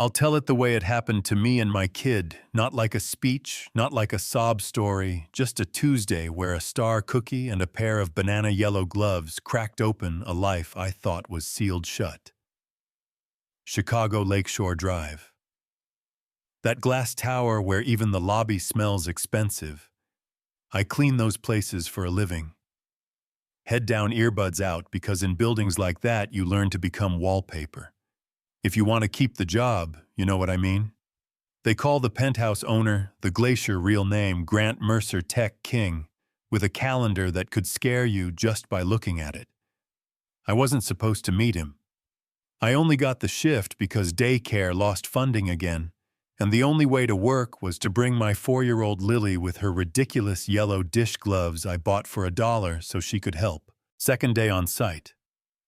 I'll tell it the way it happened to me and my kid, not like a speech, not like a sob story, just a Tuesday where a star cookie and a pair of banana yellow gloves cracked open a life I thought was sealed shut. Chicago Lakeshore Drive. That glass tower where even the lobby smells expensive. I clean those places for a living. Head down, earbuds out, because in buildings like that you learn to become wallpaper. If you want to keep the job, you know what I mean? They call the penthouse owner, the Glacier real name, Grant Mercer Tech King, with a calendar that could scare you just by looking at it. I wasn't supposed to meet him. I only got the shift because daycare lost funding again, and the only way to work was to bring my 4-year-old Lily with her ridiculous yellow dish gloves I bought for $1 so she could help. Second day on site.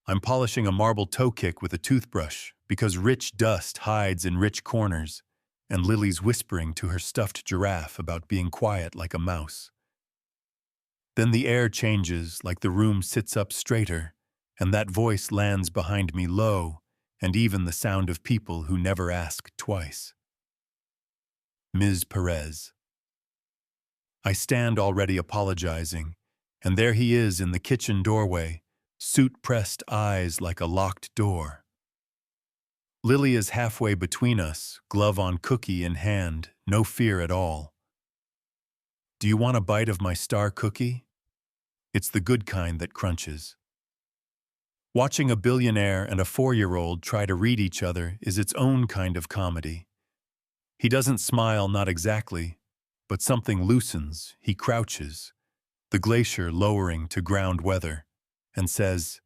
I'm polishing a marble toe kick with a toothbrush because rich dust hides in rich corners, and Lily's whispering to her stuffed giraffe about being quiet like a mouse. Then the air changes like the room sits up straighter, and that voice lands behind me low, and even the sound of people who never ask twice. Ms. Perez. I stand already apologizing, and there he is in the kitchen doorway, suit-pressed eyes like a locked door. Lily is halfway between us, glove on cookie in hand, no fear at all. Do you want a bite of my star cookie? It's the good kind that crunches. Watching a billionaire and a 4-year-old try to read each other is its own kind of comedy. He doesn't smile, not exactly, but something loosens, he crouches, the glacier lowering to ground weather, and says,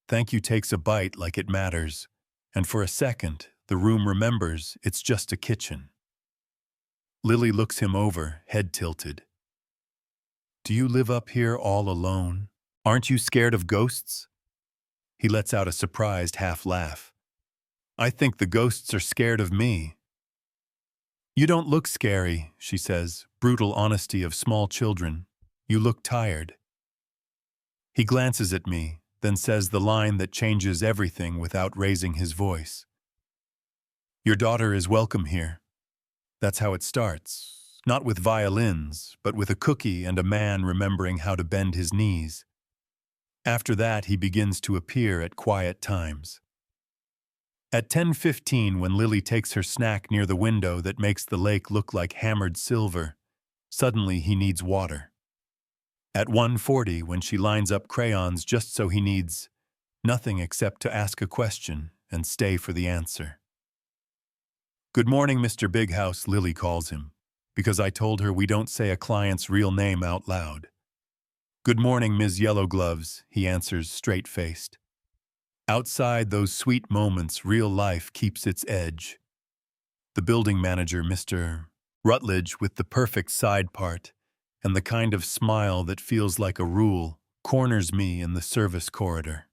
"Thank you," takes a bite like it matters, and for a second, the room remembers it's just a kitchen. Lily looks him over, head tilted. Do you live up here all alone? Aren't you scared of ghosts? He lets out a surprised half laugh. I think the ghosts are scared of me. You don't look scary, she says, brutal honesty of small children. You look tired. He glances at me, then says the line that changes everything without raising his voice. Your daughter is welcome here. That's how it starts, not with violins, but with a cookie and a man remembering how to bend his knees. After that, he begins to appear at quiet times. At 10:15, when Lily takes her snack near the window that makes the lake look like hammered silver, suddenly he needs water. At 1:40, when she lines up crayons just so he needs nothing except to ask a question and stay for the answer. Good morning, Mr. Big House, Lily calls him, because I told her we don't say a client's real name out loud. Good morning, Ms. Yellow Gloves, he answers straight-faced. Outside those sweet moments, real life keeps its edge. The building manager, Mr. Rutledge, with the perfect side part, and the kind of smile that feels like a rule, corners me in the service corridor.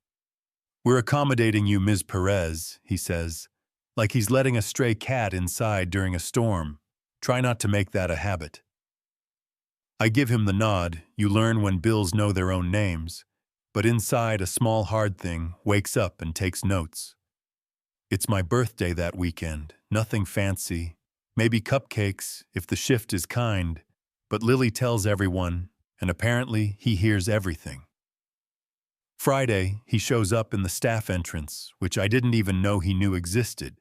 We're accommodating you, Ms. Perez, he says, like he's letting a stray cat inside during a storm. Try not to make that a habit. I give him the nod. You learn when bills know their own names, but inside a small hard thing wakes up and takes notes. It's my birthday that weekend, nothing fancy, maybe cupcakes if the shift is kind, but Lily tells everyone, and apparently he hears everything. Friday, he shows up in the staff entrance, which I didn't even know he knew existed.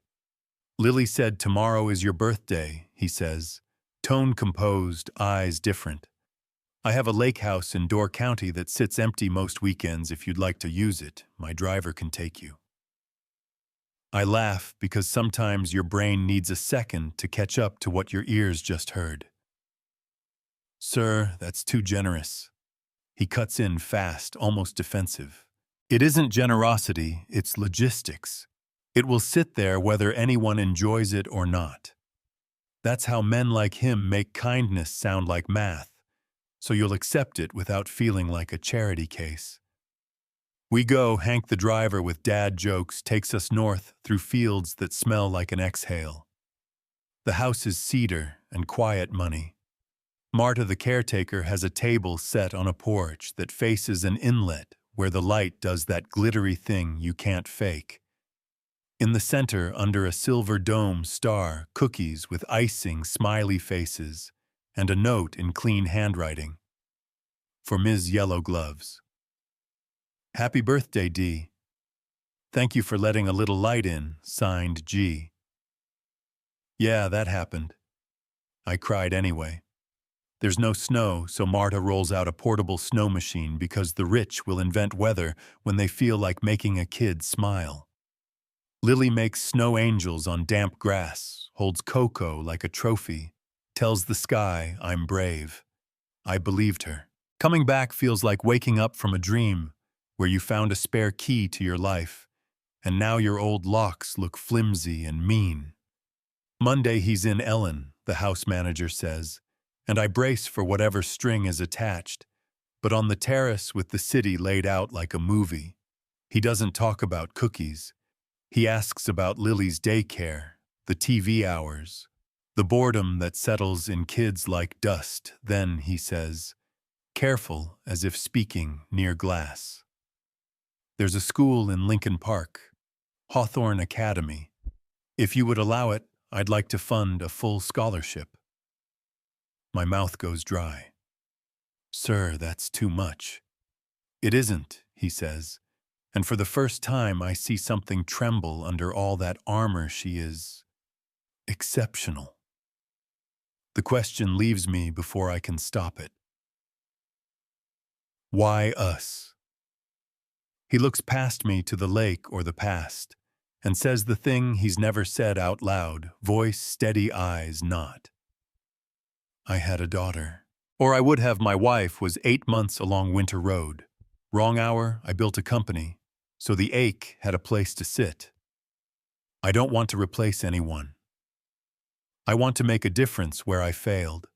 Lily said, tomorrow is your birthday, he says, tone composed, eyes different. I have a lake house in Door County that sits empty most weekends. If you'd like to use it, my driver can take you. I laugh because sometimes your brain needs a second to catch up to what your ears just heard. Sir, that's too generous. He cuts in fast, almost defensive. It isn't generosity, it's logistics. It will sit there whether anyone enjoys it or not. That's how men like him make kindness sound like math, so you'll accept it without feeling like a charity case. We go. Hank the driver with dad jokes takes us north through fields that smell like an exhale. The house is cedar and quiet money. Marta the caretaker has a table set on a porch that faces an inlet where the light does that glittery thing you can't fake. In the center, under a silver dome star, cookies with icing, smiley faces, and a note in clean handwriting. For Ms. Yellow Gloves. Happy birthday, D. Thank you for letting a little light in, signed G. Yeah, that happened. I cried anyway. There's no snow, so Marta rolls out a portable snow machine because the rich will invent weather when they feel like making a kid smile. Lily makes snow angels on damp grass, holds Coco like a trophy, tells the sky I'm brave. I believed her. Coming back feels like waking up from a dream where you found a spare key to your life, and now your old locks look flimsy and mean. Monday he's in Ellen, the house manager says, and I brace for whatever string is attached, but on the terrace with the city laid out like a movie. He doesn't talk about cookies. He asks about Lily's daycare, the TV hours, the boredom that settles in kids like dust. Then he says, careful, as if speaking near glass. There's a school in Lincoln Park, Hawthorne Academy. If you would allow it, I'd like to fund a full scholarship. My mouth goes dry. Sir, that's too much. It isn't, he says, and for the first time I see something tremble under all that armor. She is exceptional. The question leaves me before I can stop it. Why us? He looks past me to the lake or the past, and says the thing he's never said out loud, voice steady, eyes not. I had a daughter. Or I would have. My wife was 8 months along Winter Road. Wrong hour, I built a company, so the ache had a place to sit. I don't want to replace anyone. I want to make a difference where I failed.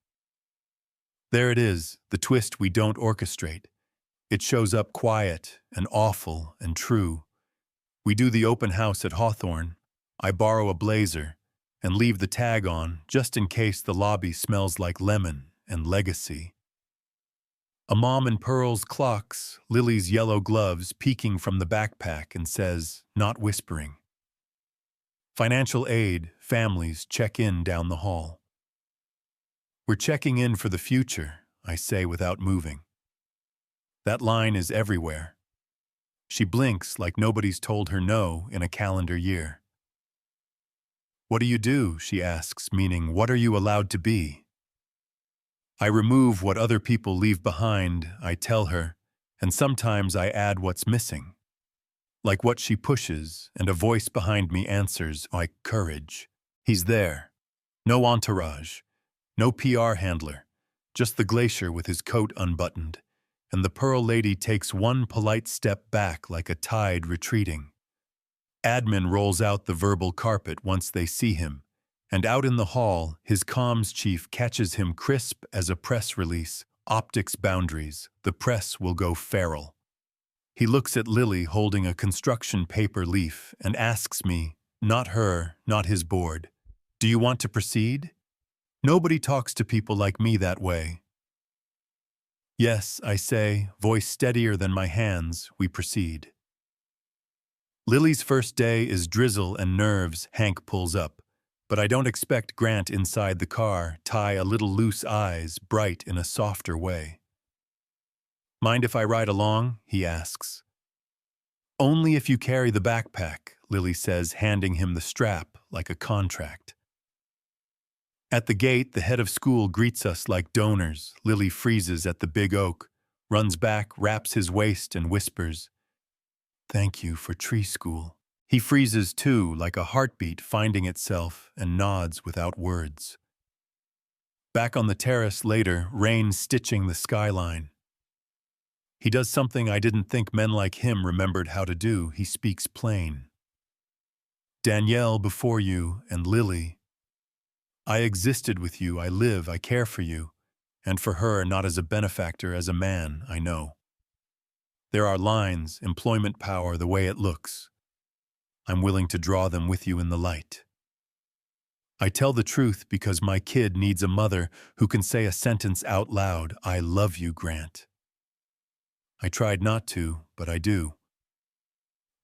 There it is, the twist we don't orchestrate. It shows up quiet and awful and true. We do the open house at Hawthorne. I borrow a blazer and leave the tag on just in case the lobby smells like lemon and legacy. A mom in pearls clocks Lily's yellow gloves peeking from the backpack and says, not whispering. Financial aid, families check in down the hall. We're checking in for the future, I say without moving. That line is everywhere. She blinks like nobody's told her no in a calendar year. What do you do? She asks, meaning what are you allowed to be? I remove what other people leave behind, I tell her, and sometimes I add what's missing. Like what she pushes, and a voice behind me answers, like courage. He's there. No entourage, no PR handler, just the glacier with his coat unbuttoned, and the pearl lady takes one polite step back like a tide retreating. Admin rolls out the verbal carpet once they see him, and out in the hall, his comms chief catches him crisp as a press release. Optics boundaries, the press will go feral. He looks at Lily holding a construction paper leaf and asks me, not her, not his board, do you want to proceed? Nobody talks to people like me that way. Yes, I say, voice steadier than my hands, we proceed. Lily's first day is drizzle and nerves. Hank pulls up. But I don't expect Grant inside the car, tie a little loose eyes, bright in a softer way. Mind if I ride along? He asks. Only if you carry the backpack, Lily says, handing him the strap like a contract. At the gate, the head of school greets us like donors. Lily freezes at the big oak, runs back, wraps his waist and whispers, "Thank you for tree school." He freezes too, like a heartbeat finding itself, and nods without words. Back on the terrace later, rain stitching the skyline. He does something I didn't think men like him remembered how to do. He speaks plain. Danielle before you, and Lily. I existed with you, I live, I care for you, and for her not as a benefactor, as a man, I know. There are lines, employment power, the way it looks. I'm willing to draw them with you in the light. I tell the truth because my kid needs a mother who can say a sentence out loud, I love you, Grant. I tried not to, but I do.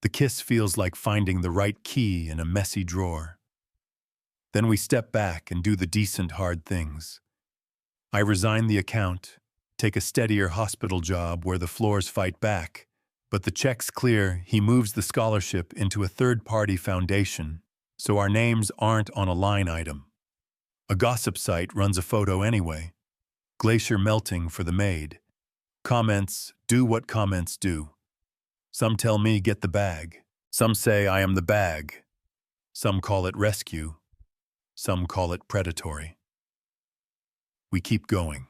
The kiss feels like finding the right key in a messy drawer. Then we step back and do the decent hard things. I resign the account, take a steadier hospital job where the floors fight back, but the check's clear. He moves the scholarship into a third-party foundation, so our names aren't on a line item. A gossip site runs a photo anyway. Glacier melting for the maid. Comments do what comments do. Some tell me get the bag. Some say I am the bag. Some call it rescue. Some call it predatory. We keep going.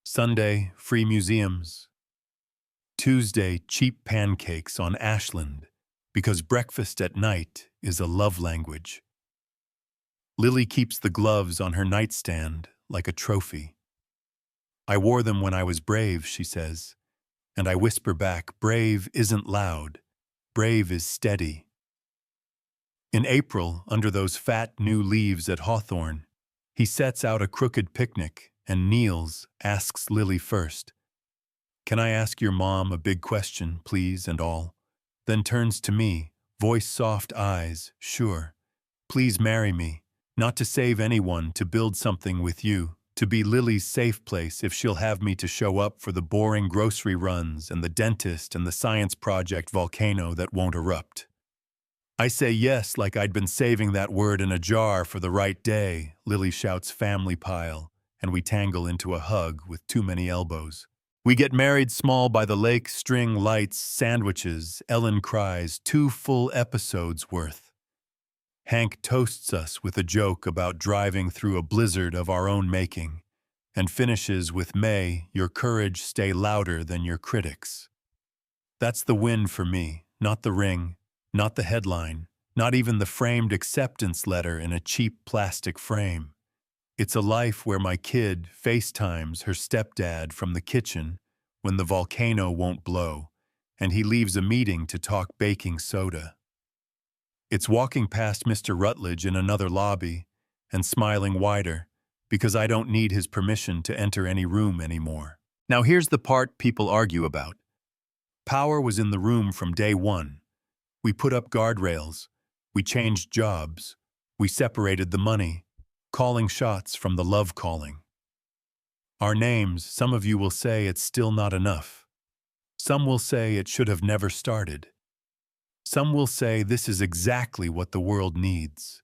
Sunday, free museums. Tuesday, cheap pancakes on Ashland, because breakfast at night is a love language. Lily keeps the gloves on her nightstand like a trophy. I wore them when I was brave, she says, and I whisper back, brave isn't loud, brave is steady. In April, under those fat new leaves at Hawthorne, he sets out a crooked picnic and kneels, asks Lily first, "Can I ask your mom a big question, please, and all?" Then turns to me, voice soft, eyes, "Sure. Please marry me, not to save anyone, to build something with you, to be Lily's safe place if she'll have me to show up for the boring grocery runs and the dentist and the science project volcano that won't erupt." I say yes like I'd been saving that word in a jar for the right day. Lily shouts family pile, and we tangle into a hug with too many elbows. We get married small by the lake, string lights, sandwiches. Ellen cries, 2 full episodes worth. Hank toasts us with a joke about driving through a blizzard of our own making, and finishes with, "May your courage stay louder than your critics." That's the win for me, not the ring, not the headline, not even the framed acceptance letter in a cheap plastic frame. It's a life where my kid FaceTimes her stepdad from the kitchen when the volcano won't blow, and he leaves a meeting to talk baking soda. It's walking past Mr. Rutledge in another lobby and smiling wider because I don't need his permission to enter any room anymore. Now here's the part people argue about. Power was in the room from day one. We put up guardrails. We changed jobs. We separated the money, calling shots from the love calling. Our names, some of you will say it's still not enough. Some will say it should have never started. Some will say this is exactly what the world needs.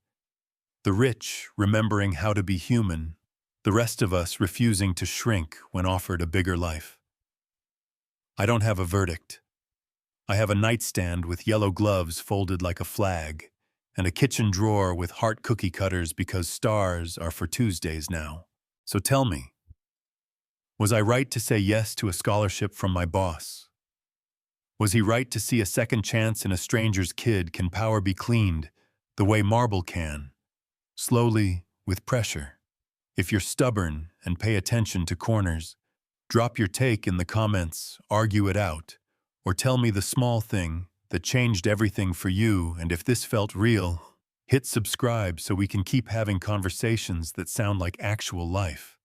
The rich remembering how to be human, the rest of us refusing to shrink when offered a bigger life. I don't have a verdict. I have a nightstand with yellow gloves folded like a flag, and a kitchen drawer with heart cookie cutters because stars are for Tuesdays now. So tell me, was I right to say yes to a scholarship from my boss? Was he right to see a second chance in a stranger's kid? Can power be cleaned the way marble can, slowly, with pressure? If you're stubborn and pay attention to corners, drop your take in the comments, argue it out, or tell me the small thing that changed everything for you. And if this felt real, hit subscribe so we can keep having conversations that sound like actual life.